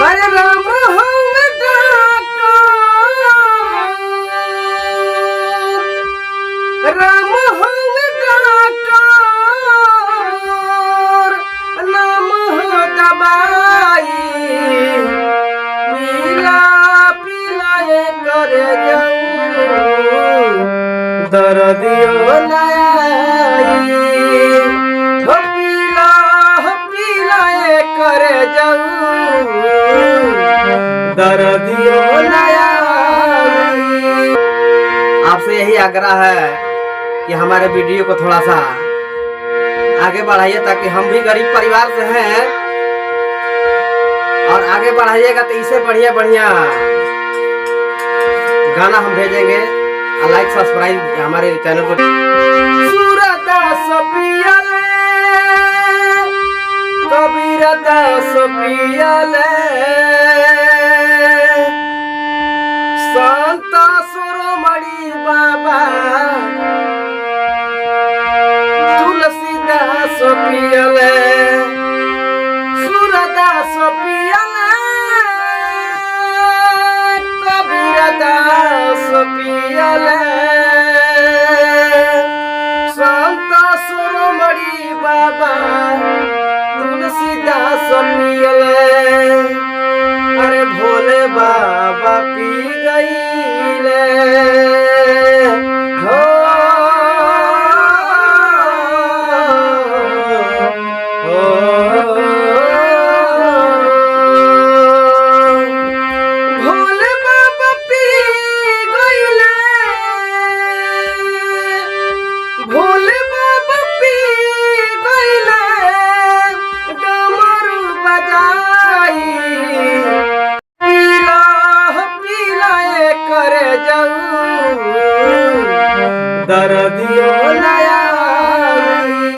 अरे राम हम डॉक्टर, राम हम डॉक्टर, नाम हो दवाई, पीला पिलाए कर जाऊं दर्दियो नयाई, हो पीलाए कर जाऊं दर्दियो नयाई। आपसे यही आग्रह है कि हमारे वीडियो को थोड़ा सा आगे बढ़ाइए, ताकि हम भी गरीब परिवार से हैं और आगे बढ़ाइएगा तो इससे बढ़िया बढ़िया गाना हम भेजेंगे। लाइक सब्सक्राइब हमारे चैनल को। सूरदास पियले कबीरदास पियले संत शिरोमणि बाबा तुलसीदास पियले, सूरदास पियले कबीरदास पियले संत शिरोमणि बाबा तुलसीदास पियले। अरे भोले बाबा पी गईले हो, भोले बाबा पी गईले, भोले बाबा पी गईले डमरू बजाई, पिलाए कर जाऊं दर्दियो ना